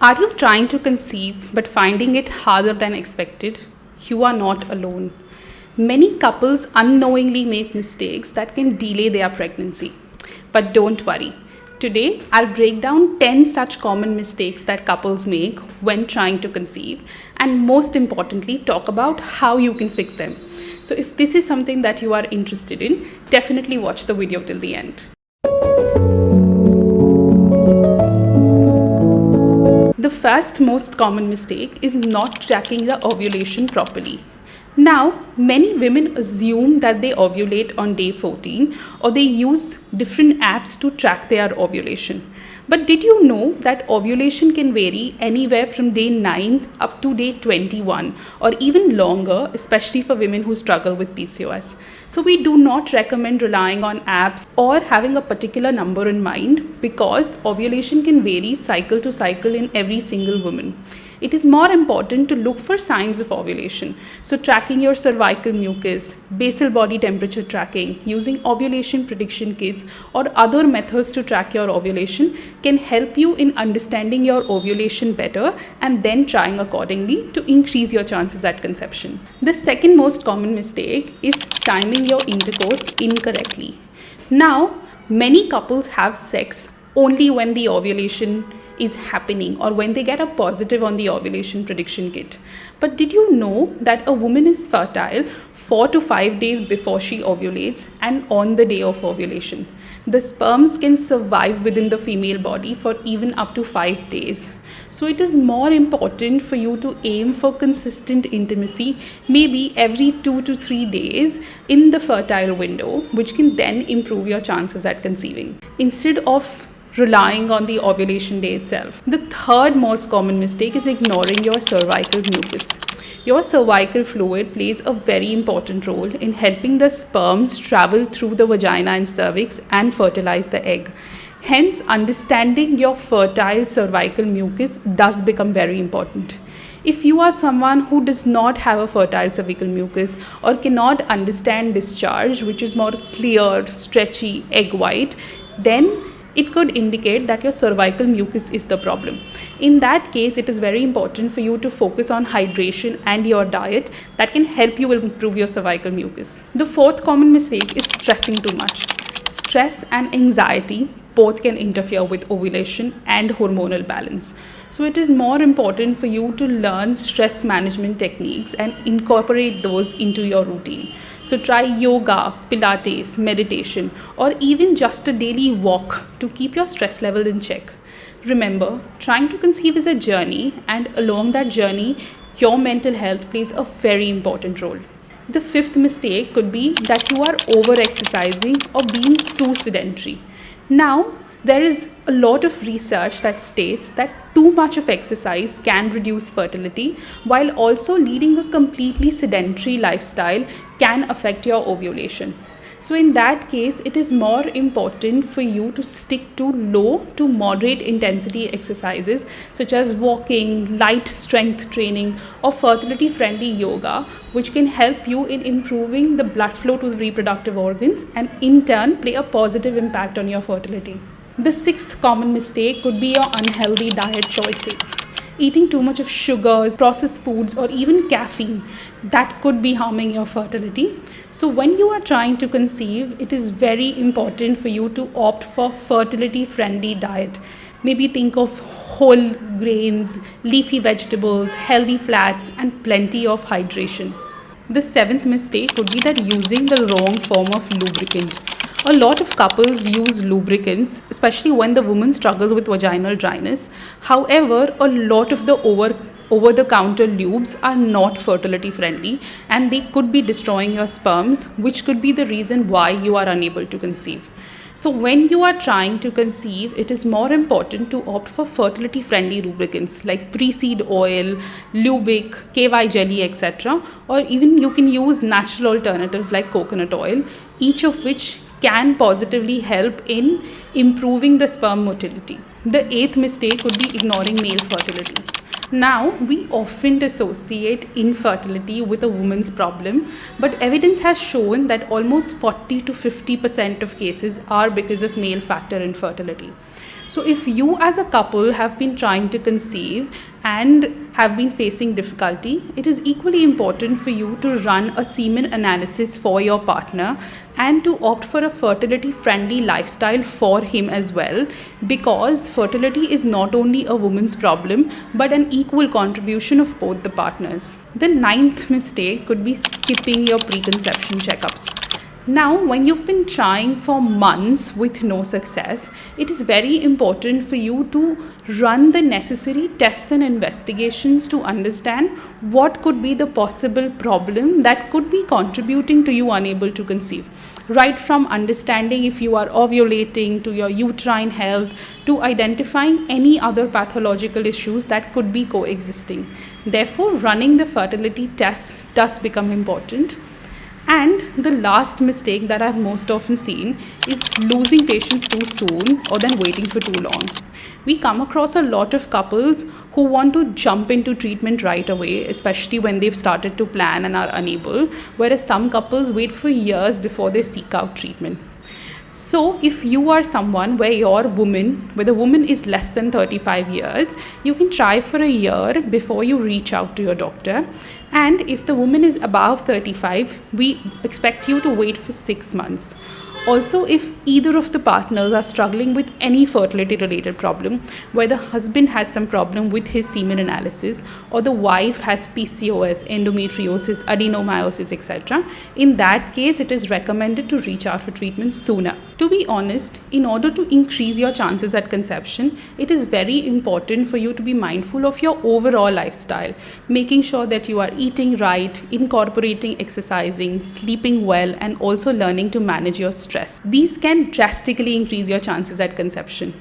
Are you trying to conceive but finding it harder than expected? You are not alone. Many couples unknowingly make mistakes that can delay their pregnancy. But don't worry. Today, I'll break down 10 such common mistakes that couples make when trying to conceive, and most importantly, talk about how you can fix them. So if this is something that you are interested in, definitely watch the video till the end. The first most common mistake is not tracking the ovulation properly. Now, many women assume that they ovulate on day 14 or they use different apps to track their ovulation. But did you know that ovulation can vary anywhere from day 9 up to day 21 or even longer, especially for women who struggle with PCOS? So we do not recommend relying on apps or having a particular number in mind because ovulation can vary cycle to cycle in every single woman. It is more important to look for signs of ovulation. So tracking your cervical mucus, basal body temperature tracking, using ovulation prediction kits or other methods to track your ovulation can help you in understanding your ovulation better and then trying accordingly to increase your chances at conception. The second most common mistake is timing your intercourse incorrectly. Now, many couples have sex only when the ovulation is happening or when they get a positive on the ovulation prediction kit. But did you know that a woman is fertile 4 to 5 days before she ovulates and on the day of ovulation? The sperms can survive within the female body for even up to 5 days. So it is more important for you to aim for consistent intimacy, maybe every 2 to 3 days in the fertile window, which can then improve your chances at conceiving, instead of relying on the ovulation day itself. The third most common mistake is ignoring your cervical mucus. Your cervical fluid plays a very important role in helping the sperms travel through the vagina and cervix and fertilize the egg. Hence, understanding your fertile cervical mucus does become very important. If you are someone who does not have a fertile cervical mucus or cannot understand discharge, which is more clear, stretchy, egg white, then it could indicate that your cervical mucus is the problem. In that case, it is very important for you to focus on hydration and your diet that can help you improve your cervical mucus. The fourth common mistake is stressing too much. Stress and anxiety both can interfere with ovulation and hormonal balance. So it is more important for you to learn stress management techniques and incorporate those into your routine. So try yoga, Pilates, meditation, or even just a daily walk to keep your stress level in check. Remember, trying to conceive is a journey, and along that journey, your mental health plays a very important role. The fifth mistake could be that you are over-exercising or being too sedentary. Now, there is a lot of research that states that too much of exercise can reduce fertility, while also leading a completely sedentary lifestyle can affect your ovulation. So in that case, it is more important for you to stick to low to moderate intensity exercises such as walking, light strength training, or fertility friendly yoga, which can help you in improving the blood flow to the reproductive organs and in turn play a positive impact on your fertility. The sixth common mistake could be your unhealthy diet choices. Eating too much of sugars, processed foods, or even caffeine, that could be harming your fertility. So when you are trying to conceive, it is very important for you to opt for fertility-friendly diet. Maybe think of whole grains, leafy vegetables, healthy fats, and plenty of hydration. The seventh mistake could be that using the wrong form of lubricant. A lot of couples use lubricants, especially when the woman struggles with vaginal dryness. However, a lot of the over-the-counter lubes are not fertility friendly and they could be destroying your sperms, which could be the reason why you are unable to conceive. So when you are trying to conceive, it is more important to opt for fertility friendly lubricants like pre-seed oil, Lubic, KY jelly, etc. Or even you can use natural alternatives like coconut oil, each of which can positively help in improving the sperm motility. The eighth mistake would be ignoring male fertility. Now, we often associate infertility with a woman's problem, but evidence has shown that almost 40 to 50% of cases are because of male factor infertility. So if you as a couple have been trying to conceive and have been facing difficulty, it is equally important for you to run a semen analysis for your partner and to opt for a fertility friendly lifestyle for him as well, because fertility is not only a woman's problem but an equal contribution of both the partners. The ninth mistake could be skipping your preconception checkups. Now, when you've been trying for months with no success, it is very important for you to run the necessary tests and investigations to understand what could be the possible problem that could be contributing to you unable to conceive. Right from understanding if you are ovulating, to your uterine health, to identifying any other pathological issues that could be coexisting. Therefore, running the fertility tests does become important. And the last mistake that I've most often seen is losing patients too soon or then waiting for too long. We come across a lot of couples who want to jump into treatment right away, especially when they've started to plan and are unable, whereas some couples wait for years before they seek out treatment. So if you are someone where the woman is less than 35 years, you can try for a year before you reach out to your doctor. And if the woman is above 35, we expect you to wait for 6 months. Also, if either of the partners are struggling with any fertility related problem, where the husband has some problem with his semen analysis or the wife has PCOS, endometriosis, adenomyosis, etc., in that case it is recommended to reach out for treatment sooner. To be honest, in order to increase your chances at conception, it is very important for you to be mindful of your overall lifestyle, making sure that you are eating right, incorporating exercising, sleeping well, and also learning to manage your stress. These can drastically increase your chances at conception.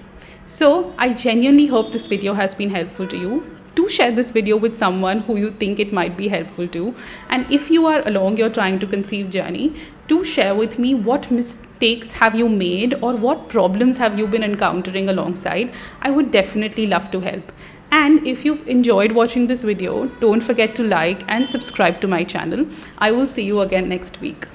So I genuinely hope this video has been helpful to you. Do share this video with someone who you think it might be helpful to. And if you are along your trying to conceive journey, do share with me what mistakes have you made or what problems have you been encountering alongside. I would definitely love to help. And if you've enjoyed watching this video, don't forget to like and subscribe to my channel. I will see you again next week.